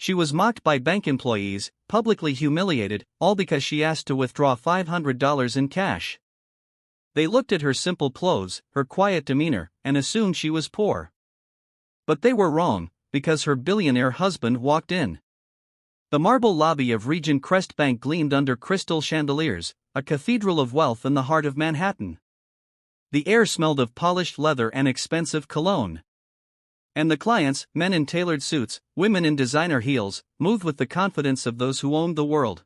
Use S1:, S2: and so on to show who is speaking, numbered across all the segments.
S1: She was mocked by bank employees, publicly humiliated, all because she asked to withdraw $500 in cash. They looked at her simple clothes, her quiet demeanor, and assumed she was poor. But they were wrong, because her billionaire husband walked in. The marble lobby of Regent Crest Bank gleamed under crystal chandeliers, a cathedral of wealth in the heart of Manhattan. The air smelled of polished leather and expensive cologne. And the clients, men in tailored suits, women in designer heels, moved with the confidence of those who owned the world.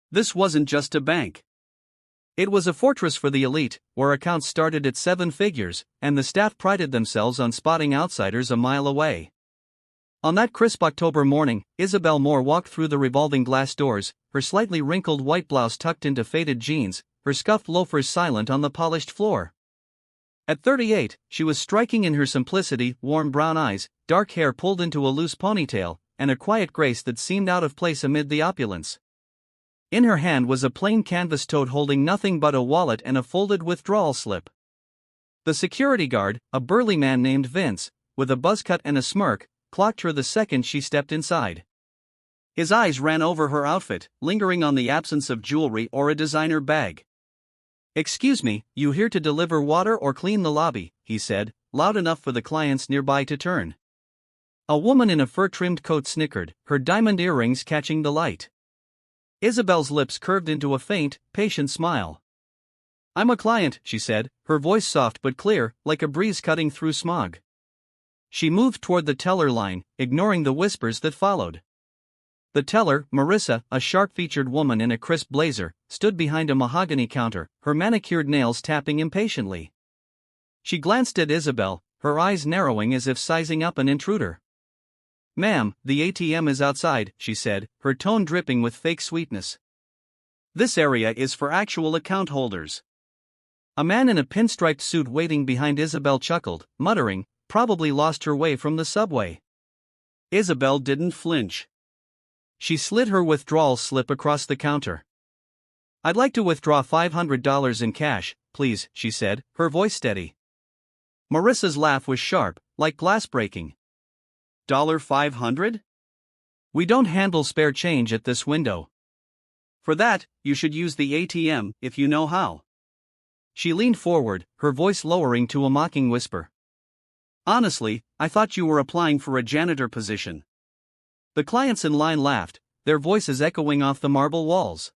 S1: This wasn't just a bank. It was a fortress for the elite, where accounts started at 7 figures, and the staff prided themselves on spotting outsiders a mile away. On that crisp October morning, Isabelle Moore walked through the revolving glass doors, her slightly wrinkled white blouse tucked into faded jeans, her scuffed loafers silent on the polished floor. At 38, she was striking in her simplicity, warm brown eyes, dark hair pulled into a loose ponytail, and a quiet grace that seemed out of place amid the opulence. In her hand was a plain canvas tote holding nothing but a wallet and a folded withdrawal slip. The security guard, a burly man named Vince, with a buzz cut and a smirk, clocked her the second she stepped inside. His eyes ran over her outfit, lingering on the absence of jewelry or a designer bag. "Excuse me, you here to deliver water or clean the lobby?" he said, loud enough for the clients nearby to turn. A woman in a fur-trimmed coat snickered, her diamond earrings catching the light. Isabelle's lips curved into a faint, patient smile. "I'm a client," she said, her voice soft but clear, like a breeze cutting through smog. She moved toward the teller line, ignoring the whispers that followed. The teller, Marissa, a sharp-featured woman in a crisp blazer, stood behind a mahogany counter, her manicured nails tapping impatiently. She glanced at Isabelle, her eyes narrowing as if sizing up an intruder. "Ma'am, the ATM is outside," she said, her tone dripping with fake sweetness. "This area is for actual account holders." A man in a pinstriped suit waiting behind Isabelle chuckled, muttering, "Probably lost her way from the subway." Isabelle didn't flinch. She slid her withdrawal slip across the counter. "I'd like to withdraw $500 in cash, please," she said, her voice steady. Marissa's laugh was sharp, like glass breaking. $500? We don't handle spare change at this window. For that, you should use the ATM, if you know how." She leaned forward, her voice lowering to a mocking whisper. "Honestly, I thought you were applying for a janitor position." The clients in line laughed, their voices echoing off the marble walls.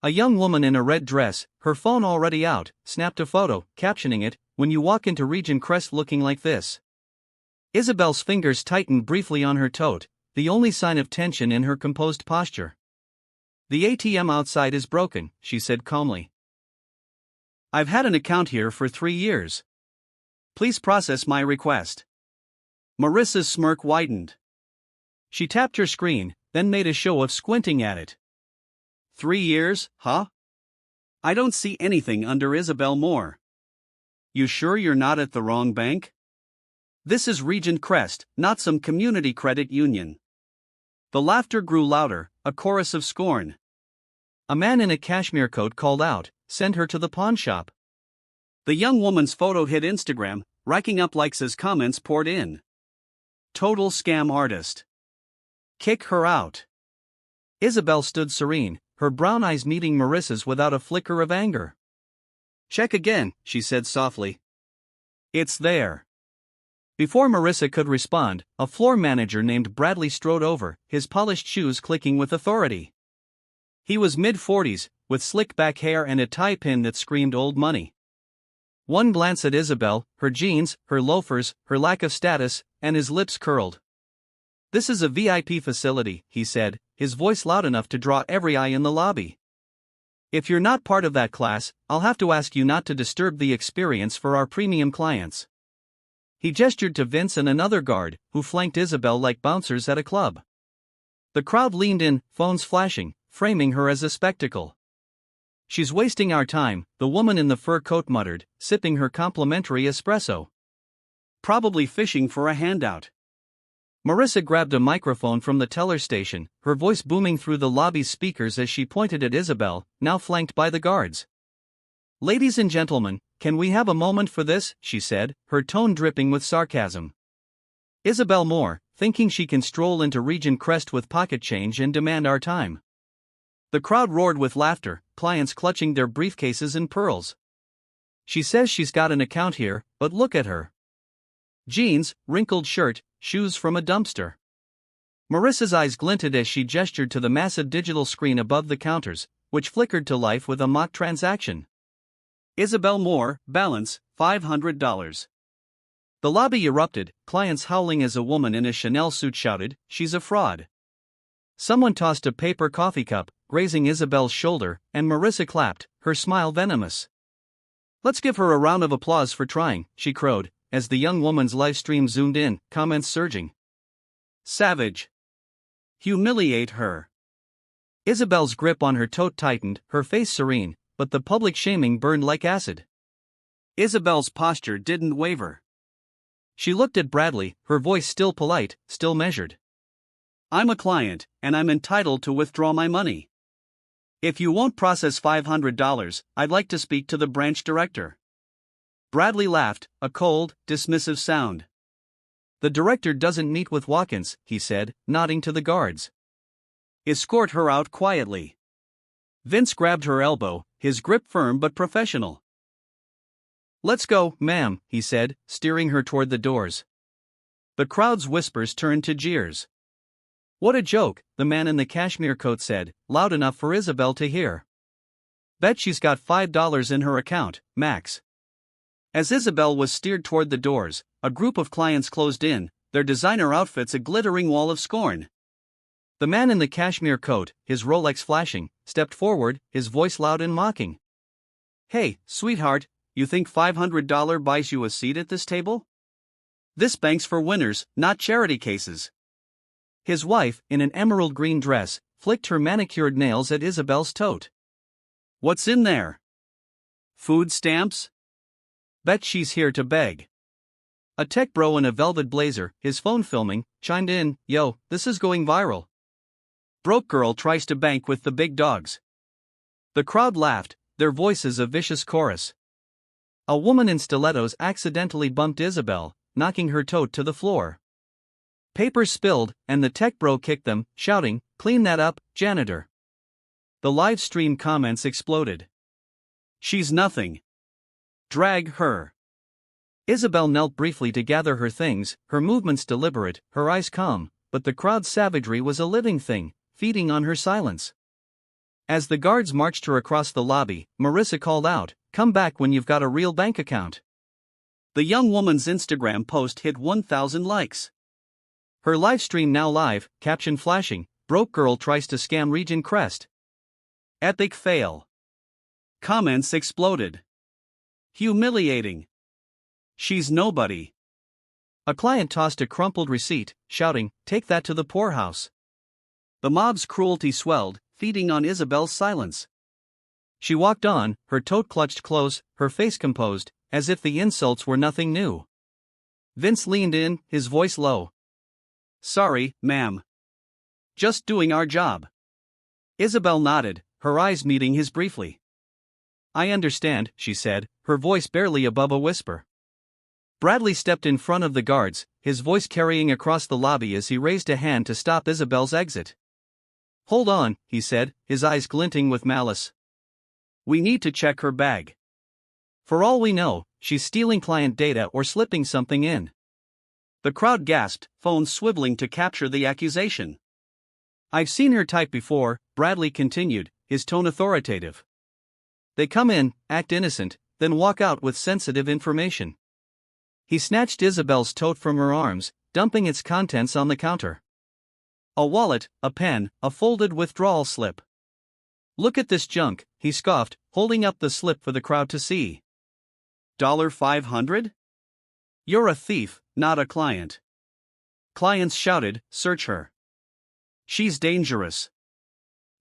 S1: A young woman in a red dress, her phone already out, snapped a photo, captioning it, "When you walk into Regent Crest looking like this." Isabelle's fingers tightened briefly on her tote, the only sign of tension in her composed posture. "The ATM outside is broken," she said calmly. "I've had an account here for 3 years. Please process my request." Marissa's smirk widened. She tapped her screen, then made a show of squinting at it. 3 years, huh? I don't see anything under Isabelle Moore. You sure you're not at the wrong bank? This is Regent Crest, not some community credit union. The laughter grew louder, a chorus of scorn. A man in a cashmere coat called out, "Send her to the pawn shop." The young woman's photo hit Instagram, racking up likes as comments poured in. "Total scam artist. Kick her out." Isabelle stood serene, her brown eyes meeting Marissa's without a flicker of anger. "Check again," she said softly. "It's there." Before Marissa could respond, a floor manager named Bradley strode over, his polished shoes clicking with authority. He was mid-40s, with slick back hair and a tie pin that screamed old money. One glance at Isabelle, her jeans, her loafers, her lack of status, and his lips curled. "This is a VIP facility," he said, his voice loud enough to draw every eye in the lobby. "If you're not part of that class, I'll have to ask you not to disturb the experience for our premium clients." He gestured to Vince and another guard, who flanked Isabelle like bouncers at a club. The crowd leaned in, phones flashing, framing her as a spectacle. "She's wasting our time," the woman in the fur coat muttered, sipping her complimentary espresso. "Probably fishing for a handout." Marissa grabbed a microphone from the teller station, her voice booming through the lobby's speakers as she pointed at Isabelle, now flanked by the guards. "Ladies and gentlemen, can we have a moment for this?" she said, her tone dripping with sarcasm. Isabelle Moore, thinking she can stroll into Regent Crest with pocket change and demand our time. The crowd roared with laughter, clients clutching their briefcases and pearls. She says she's got an account here, but look at her. Jeans, wrinkled shirt, shoes from a dumpster. Marissa's eyes glinted as she gestured to the massive digital screen above the counters, which flickered to life with a mock transaction. Isabelle Moore, balance, $500. The lobby erupted, clients howling as a woman in a Chanel suit shouted, "She's a fraud." Someone tossed a paper coffee cup, grazing Isabelle's shoulder, and Marissa clapped, her smile venomous. "Let's give her a round of applause for trying," she crowed, as the young woman's live stream zoomed in, comments surging. "Savage. Humiliate her." Isabelle's grip on her tote tightened, her face serene, but the public shaming burned like acid. Isabelle's posture didn't waver. She looked at Bradley, her voice still polite, still measured. "I'm a client, and I'm entitled to withdraw my money. If you won't process $500, I'd like to speak to the branch director." Bradley laughed, a cold, dismissive sound. "The director doesn't meet with walk-ins," he said, nodding to the guards. "Escort her out quietly." Vince grabbed her elbow, his grip firm but professional. "Let's go, ma'am," he said, steering her toward the doors. The crowd's whispers turned to jeers. "What a joke," the man in the cashmere coat said, loud enough for Isabelle to hear. "Bet she's got $5 in her account, max." As Isabelle was steered toward the doors, a group of clients closed in, their designer outfits a glittering wall of scorn. The man in the cashmere coat, his Rolex flashing, stepped forward, his voice loud and mocking. "Hey, sweetheart, you think $500 buys you a seat at this table? This bank's for winners, not charity cases." His wife, in an emerald green dress, flicked her manicured nails at Isabelle's tote. "What's in there? Food stamps? Bet she's here to beg." A tech bro in a velvet blazer, his phone filming, chimed in, "Yo, this is going viral. Broke girl tries to bank with the big dogs." The crowd laughed, their voices a vicious chorus. A woman in stilettos accidentally bumped Isabelle, knocking her tote to the floor. Papers spilled, and the tech bro kicked them, shouting, "Clean that up, janitor." The live stream comments exploded. "She's nothing. Drag her." Isabelle knelt briefly to gather her things, her movements deliberate, her eyes calm, but the crowd's savagery was a living thing, feeding on her silence. As the guards marched her across the lobby, Marissa called out, "Come back when you've got a real bank account." The young woman's Instagram post hit 1,000 likes. Her livestream now live, caption flashing, "Broke girl tries to scam Regent Crest. Epic fail." Comments exploded. "Humiliating. She's nobody." A client tossed a crumpled receipt, shouting, "Take that to the poorhouse." The mob's cruelty swelled, feeding on Isabelle's silence. She walked on, her tote clutched close, her face composed, as if the insults were nothing new. Vince leaned in, his voice low. "Sorry, ma'am. Just doing our job." Isabelle nodded, her eyes meeting his briefly. "I understand," she said, her voice barely above a whisper. Bradley stepped in front of the guards, his voice carrying across the lobby as he raised a hand to stop Isabelle's exit. "Hold on," he said, his eyes glinting with malice. "We need to check her bag. For all we know, she's stealing client data or slipping something in." The crowd gasped, phones swiveling to capture the accusation. "I've seen her type before," Bradley continued, his tone authoritative. "They come in, act innocent, then walk out with sensitive information." He snatched Isabelle's tote from her arms, dumping its contents on the counter. A wallet, a pen, a folded withdrawal slip. "Look at this junk," he scoffed, holding up the slip for the crowd to see. $500? You're a thief, not a client." Clients shouted, "Search her. She's dangerous."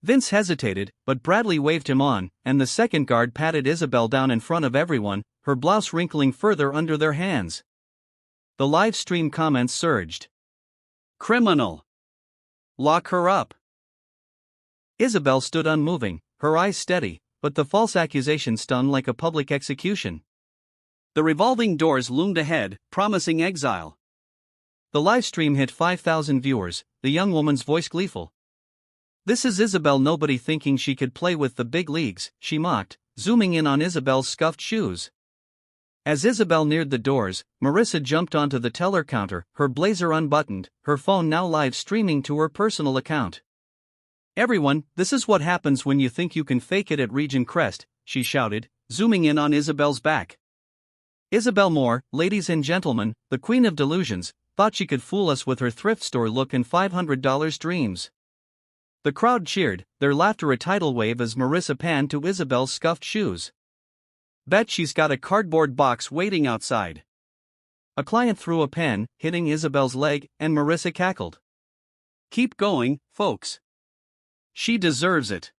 S1: Vince hesitated, but Bradley waved him on, and the second guard patted Isabelle down in front of everyone, her blouse wrinkling further under their hands. The live stream comments surged. "Criminal. Lock her up." Isabelle stood unmoving, her eyes steady, but the false accusation stung like a public execution. The revolving doors loomed ahead, promising exile. The live stream hit 5,000 viewers, the young woman's voice gleeful. "This is Isabelle, nobody thinking she could play with the big leagues," she mocked, zooming in on Isabelle's scuffed shoes. As Isabelle neared the doors, Marissa jumped onto the teller counter, her blazer unbuttoned, her phone now live streaming to her personal account. "Everyone, this is what happens when you think you can fake it at Regent Crest," she shouted, zooming in on Isabelle's back. Isabelle Moore, ladies and gentlemen, the queen of delusions, thought she could fool us with her thrift store look and $500 dreams. The crowd cheered, their laughter a tidal wave as Marissa panned to Isabelle's scuffed shoes. "Bet she's got a cardboard box waiting outside." A client threw a pen, hitting Isabelle's leg, and Marissa cackled. "Keep going, folks. She deserves it."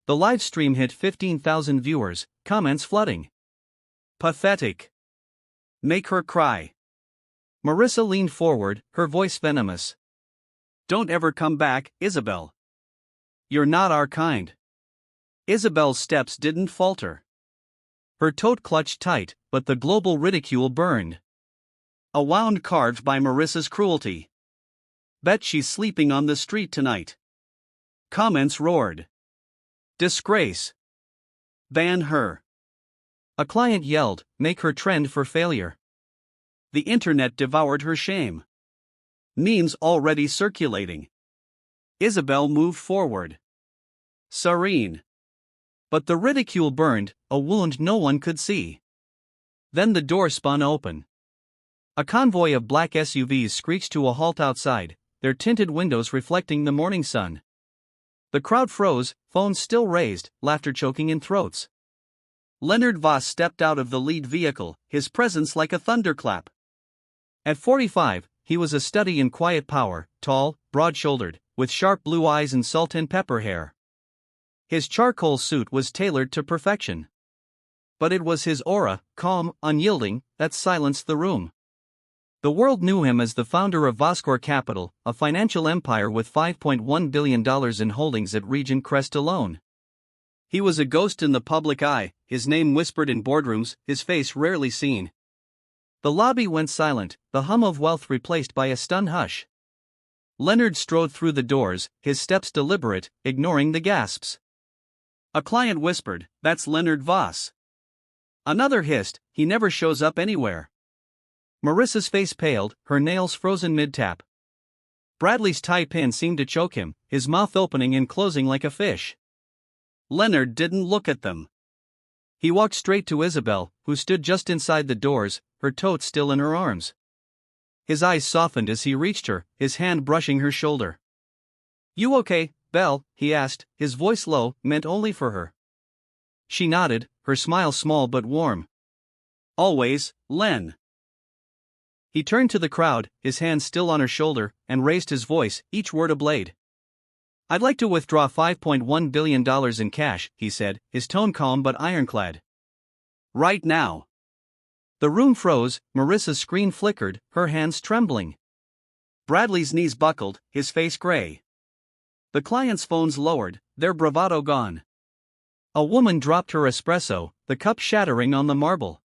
S1: The live stream hit 15,000 viewers, comments flooding. "Pathetic. Make her cry." Marissa leaned forward, her voice venomous. "Don't ever come back, Isabelle. You're not our kind." Isabelle's steps didn't falter. Her tote clutched tight, but the global ridicule burned. A wound carved by Marissa's cruelty. "Bet she's sleeping on the street tonight." Comments roared. "Disgrace. Ban her." A client yelled, "Make her trend for failure." The internet devoured her shame. Memes already circulating. Isabelle moved forward. Serene. But the ridicule burned, a wound no one could see. Then the door spun open. A convoy of black SUVs screeched to a halt outside, their tinted windows reflecting the morning sun. The crowd froze, phones still raised, laughter choking in throats. Leonard Voss stepped out of the lead vehicle, his presence like a thunderclap. At 45, he was a study in quiet power, tall, broad-shouldered, with sharp blue eyes and salt and pepper hair. His charcoal suit was tailored to perfection. But it was his aura, calm, unyielding, that silenced the room. The world knew him as the founder of Vosscore Capital, a financial empire with $5.1 billion in holdings at Regent Crest alone. He was a ghost in the public eye, his name whispered in boardrooms, his face rarely seen. The lobby went silent, the hum of wealth replaced by a stunned hush. Leonard strode through the doors, his steps deliberate, ignoring the gasps. A client whispered, "That's Leonard Voss." Another hissed, "He never shows up anywhere." Marissa's face paled, her nails frozen mid-tap. Bradley's tie pin seemed to choke him, his mouth opening and closing like a fish. Leonard didn't look at them. He walked straight to Isabelle, who stood just inside the doors, her tote still in her arms. His eyes softened as he reached her, his hand brushing her shoulder. "You okay, Belle?" he asked, his voice low, meant only for her. She nodded, her smile small but warm. "Always, Len." He turned to the crowd, his hand still on her shoulder, and raised his voice, each word a blade. "I'd like to withdraw $5.1 billion in cash," he said, his tone calm but ironclad. "Right now." The room froze, Marissa's screen flickered, her hands trembling. Bradley's knees buckled, his face gray. The client's phones lowered, their bravado gone. A woman dropped her espresso, the cup shattering on the marble.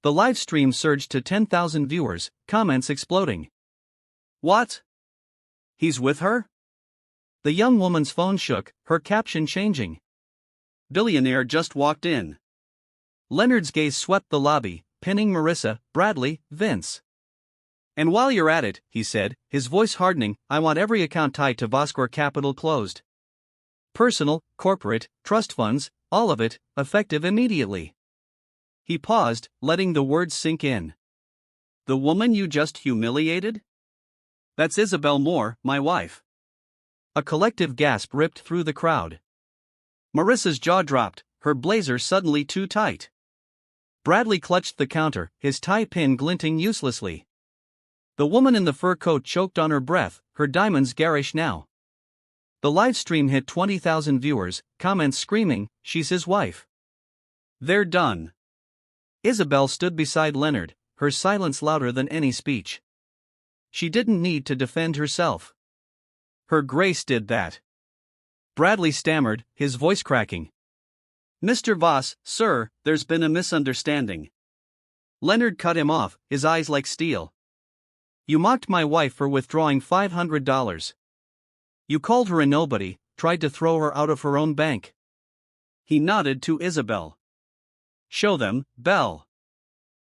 S1: The live stream surged to 10,000 viewers, comments exploding. "What? He's with her?" The young woman's phone shook, her caption changing. "Billionaire just walked in." Leonard's gaze swept the lobby, pinning Marissa, Bradley, Vince. "And while you're at it," he said, his voice hardening, "I want every account tied to Vosscore Capital closed. Personal, corporate, trust funds, all of it, effective immediately." He paused, letting the words sink in. "The woman you just humiliated? That's Isabelle Moore, my wife." A collective gasp ripped through the crowd. Marissa's jaw dropped, her blazer suddenly too tight. Bradley clutched the counter, his tie pin glinting uselessly. The woman in the fur coat choked on her breath, her diamonds garish now. The live stream hit 20,000 viewers, comments screaming, "She's his wife." "They're done." Isabelle stood beside Leonard, her silence louder than any speech. She didn't need to defend herself. Her grace did that. Bradley stammered, his voice cracking. "Mr. Voss, sir, there's been a misunderstanding." Leonard cut him off, his eyes like steel. You mocked my wife for withdrawing $500. You called her a nobody, tried to throw her out of her own bank. He nodded to Isabelle. Show them, Belle.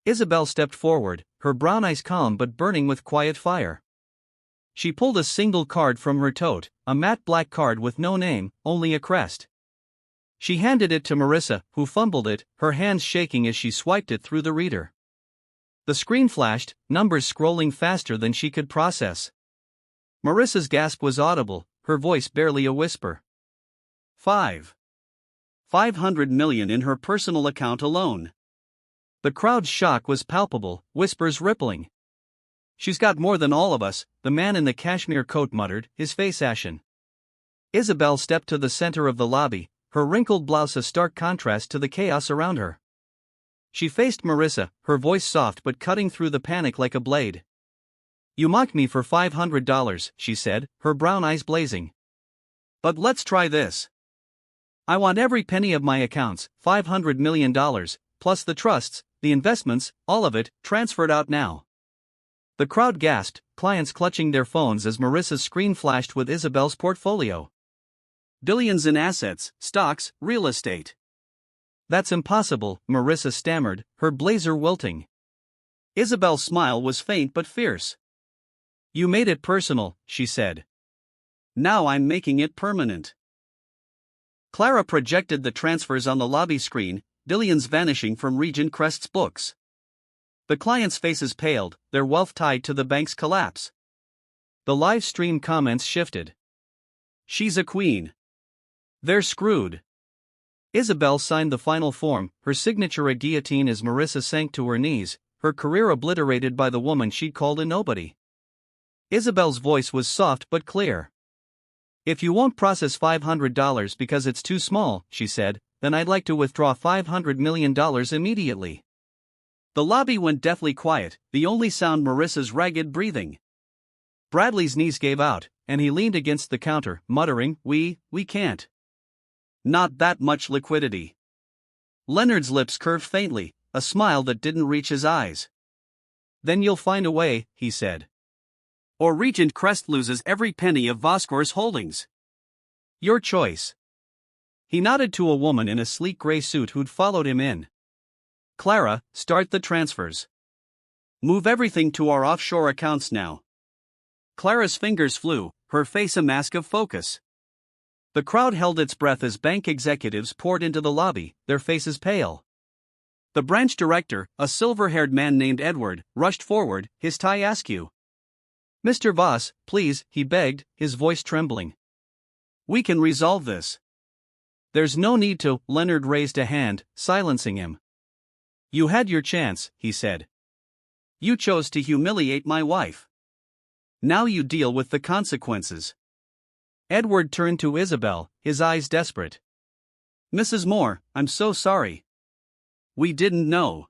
S1: Isabelle stepped forward, her brown eyes calm but burning with quiet fire. She pulled a single card from her tote, a matte black card with no name, only a crest. She handed it to Marissa, who fumbled it, her hands shaking as she swiped it through the reader. The screen flashed, numbers scrolling faster than she could process. Marissa's gasp was audible, her voice barely a whisper. 500 million in her personal account alone. The crowd's shock was palpable, whispers rippling. She's got more than all of us, the man in the cashmere coat muttered, his face ashen. Isabelle stepped to the center of the lobby, her wrinkled blouse a stark contrast to the chaos around her. She faced Marissa, her voice soft but cutting through the panic like a blade. You mocked me for $500, she said, her brown eyes blazing. But let's try this. I want every penny of my accounts, $500 million, plus the trusts, the investments, all of it, transferred out now. The crowd gasped, clients clutching their phones as Marissa's screen flashed with Isabelle's portfolio. Billions in assets, stocks, real estate. That's impossible, Marissa stammered, her blazer wilting. Isabelle's smile was faint but fierce. You made it personal, she said. Now I'm making it permanent. Clara projected the transfers on the lobby screen, billions vanishing from Regent Crest's books. The clients' faces paled, their wealth tied to the bank's collapse. The live stream comments shifted. She's a queen. They're screwed. Isabelle signed the final form, her signature a guillotine as Marissa sank to her knees, her career obliterated by the woman she'd called a nobody. Isabelle's voice was soft but clear. If you won't process $500 because it's too small, she said, then I'd like to withdraw $500 million immediately. The lobby went deathly quiet, the only sound Marissa's ragged breathing. Bradley's knees gave out, and he leaned against the counter, muttering, We can't. Not that much liquidity. Leonard's lips curved faintly, a smile that didn't reach his eyes. Then you'll find a way, he said. Or Regent Crest loses every penny of Voss's holdings. Your choice. He nodded to a woman in a sleek gray suit who'd followed him in. Clara, start the transfers. Move everything to our offshore accounts now. Clara's fingers flew, her face a mask of focus. The crowd held its breath as bank executives poured into the lobby, their faces pale. The branch director, a silver-haired man named Edward, rushed forward, his tie askew. Mr. Voss, please, he begged, his voice trembling. We can resolve this. There's no need to, Leonard raised a hand, silencing him. You had your chance, he said. You chose to humiliate my wife. Now you deal with the consequences. Edward turned to Isabelle, his eyes desperate. Mrs. Moore, I'm so sorry. We didn't know.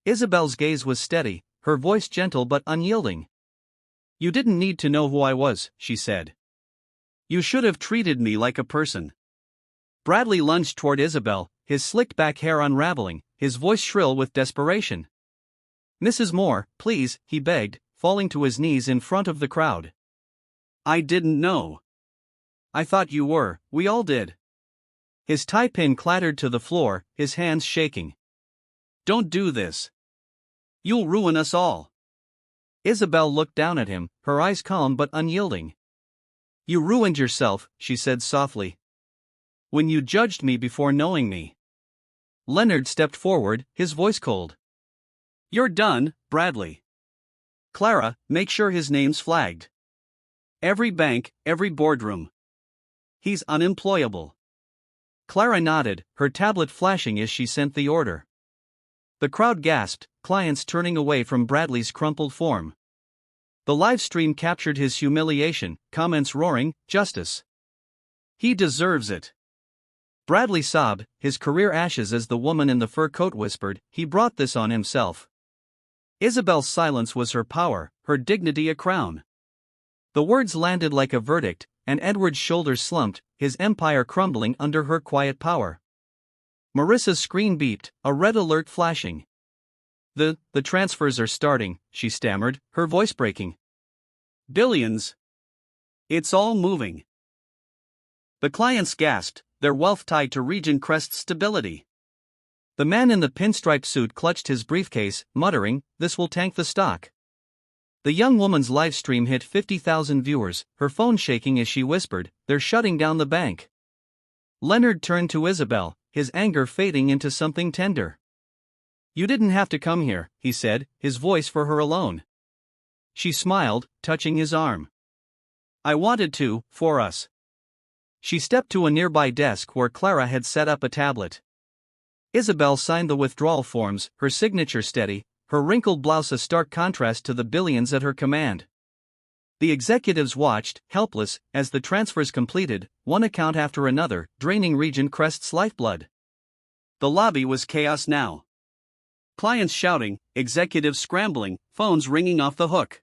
S1: Isabelle's gaze was steady, her voice gentle but unyielding. You didn't need to know who I was, she said. You should have treated me like a person. Bradley lunged toward Isabelle, his slicked back hair unraveling, his voice shrill with desperation. Mrs. Moore, please, he begged, falling to his knees in front of the crowd. I didn't know. I thought you were, we all did. His tie pin clattered to the floor, his hands shaking. Don't do this. You'll ruin us all. Isabelle looked down at him, her eyes calm but unyielding. You ruined yourself, she said softly. When you judged me before knowing me. Leonard stepped forward, his voice cold. You're done, Bradley. Clara, make sure his name's flagged. Every bank, every boardroom. He's unemployable. Clara nodded, her tablet flashing as she sent the order. The crowd gasped, clients turning away from Bradley's crumpled form. The live stream captured his humiliation, comments roaring, justice. He deserves it. Bradley sobbed, his career ashes as the woman in the fur coat whispered, he brought this on himself. Isabelle's silence was her power, her dignity a crown. The words landed like a verdict, and Edward's shoulders slumped, his empire crumbling under her quiet power. Marissa's screen beeped, a red alert flashing. The transfers are starting, she stammered, her voice breaking.
S2: Billions. It's all moving. The clients gasped, their wealth tied to Regent Crest's stability.
S1: The man in the pinstripe suit clutched his briefcase, muttering, "This will tank the stock." The young woman's live stream hit 50,000 viewers, her phone shaking as she whispered, "They're shutting down the bank." Leonard turned to Isabelle, his anger fading into something tender. "You didn't have to come here," he said, his voice for her alone. She smiled, touching his arm. "I wanted to, for us." She stepped to a nearby desk where Clara had set up a tablet. Isabelle signed the withdrawal forms, her signature steady, her wrinkled blouse a stark contrast to the billions at her command. The executives watched, helpless, as the transfers completed, one account after another, draining Regent Crest's lifeblood.
S2: The lobby was chaos now. Clients shouting, executives scrambling, phones ringing off the hook.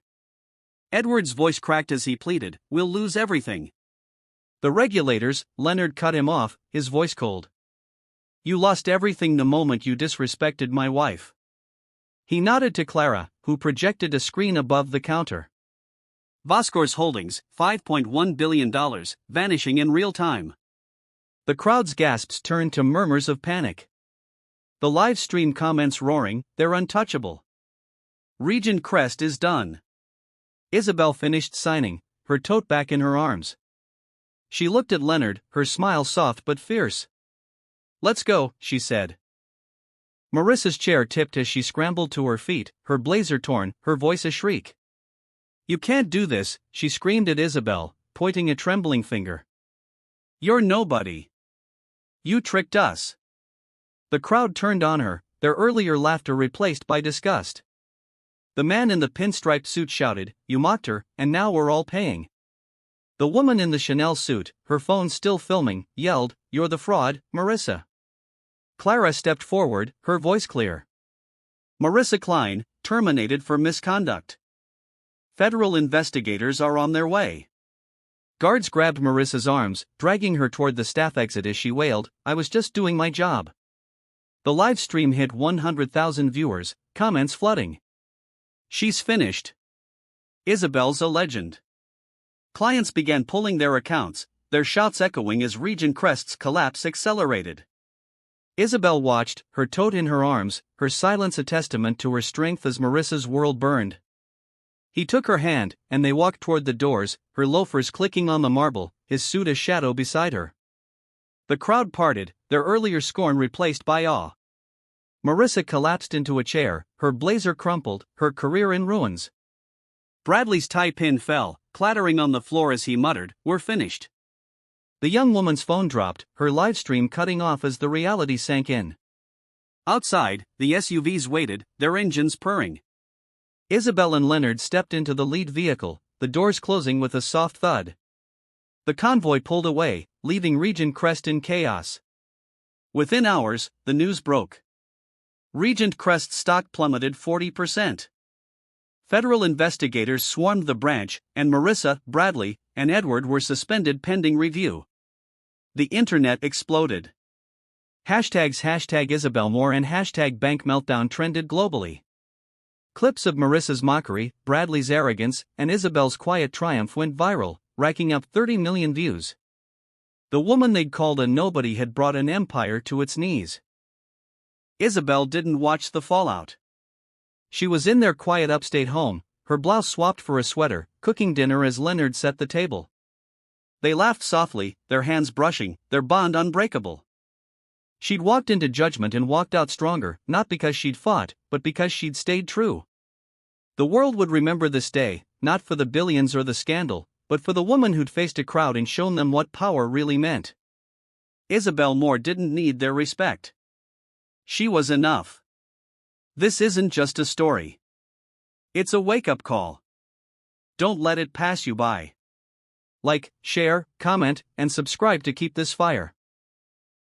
S2: Edward's voice cracked as he pleaded, "We'll lose everything."
S1: "The regulators," Leonard cut him off, his voice cold. "You lost everything the moment you disrespected my wife." He nodded to Clara, who projected a screen above the counter.
S2: Voscor's holdings, $5.1 billion, vanishing in real time.
S1: The crowd's gasps turned to murmurs of panic. The live stream comments roaring, "They're untouchable.
S2: Regent Crest is done."
S1: Isabelle finished signing, her tote bag in her arms. She looked at Leonard, her smile soft but fierce. "Let's go," she said. Marissa's chair tipped as she scrambled to her feet, her blazer torn, her voice a shriek. "You can't do this," she screamed at Isabelle, pointing a trembling finger.
S2: "You're nobody. You tricked us."
S1: The crowd turned on her, their earlier laughter replaced by disgust. The man in the pinstripe suit shouted, "You mocked her, and now we're all paying." The woman in the Chanel suit, her phone still filming, yelled, "You're the fraud, Marissa." Clara stepped forward, her voice clear.
S2: Marissa Klein, terminated for misconduct. Federal investigators are on their way.
S1: Guards grabbed Marissa's arms, dragging her toward the staff exit as she wailed, "I was just doing my job." The live stream hit 100,000 viewers, comments flooding.
S2: "She's finished. Isabelle's a legend." Clients began pulling their accounts, their shouts echoing as Regent Crest's collapse accelerated.
S1: Isabelle watched, her tote in her arms, her silence a testament to her strength as Marissa's world burned. He took her hand, and they walked toward the doors, her loafers clicking on the marble, his suit a shadow beside her. The crowd parted, their earlier scorn replaced by awe. Marissa collapsed into a chair, her blazer crumpled, her career in ruins.
S2: Bradley's tie pin fell, clattering on the floor as he muttered, "We're finished."
S1: The young woman's phone dropped, her live stream cutting off as the reality sank in.
S2: Outside, the SUVs waited, their engines purring.
S1: Isabelle and Leonard stepped into the lead vehicle, the doors closing with a soft thud. The convoy pulled away, leaving Regent Crest in chaos.
S2: Within hours, the news broke. Regent Crest's stock plummeted 40%. Federal investigators swarmed the branch, and Marissa, Bradley, and Edward were suspended pending review. The internet exploded.
S1: Hashtag Isabelle Moore and hashtag Bank Meltdown trended globally. Clips of Marissa's mockery, Bradley's arrogance, and Isabelle's quiet triumph went viral, racking up 30 million views. The woman they'd called a nobody had brought an empire to its knees.
S2: Isabelle didn't watch the fallout.
S1: She was in their quiet upstate home, her blouse swapped for a sweater, cooking dinner as Leonard set the table. They laughed softly, their hands brushing, their bond unbreakable. She'd walked into judgment and walked out stronger, not because she'd fought, but because she'd stayed true. The world would remember this day, not for the billions or the scandal, but for the woman who'd faced a crowd and shown them what power really meant.
S2: Isabelle Moore didn't need their respect. She was enough. This isn't just a story. It's a wake-up call. Don't let it pass you by.
S1: Like, share, comment, and subscribe to keep this fire.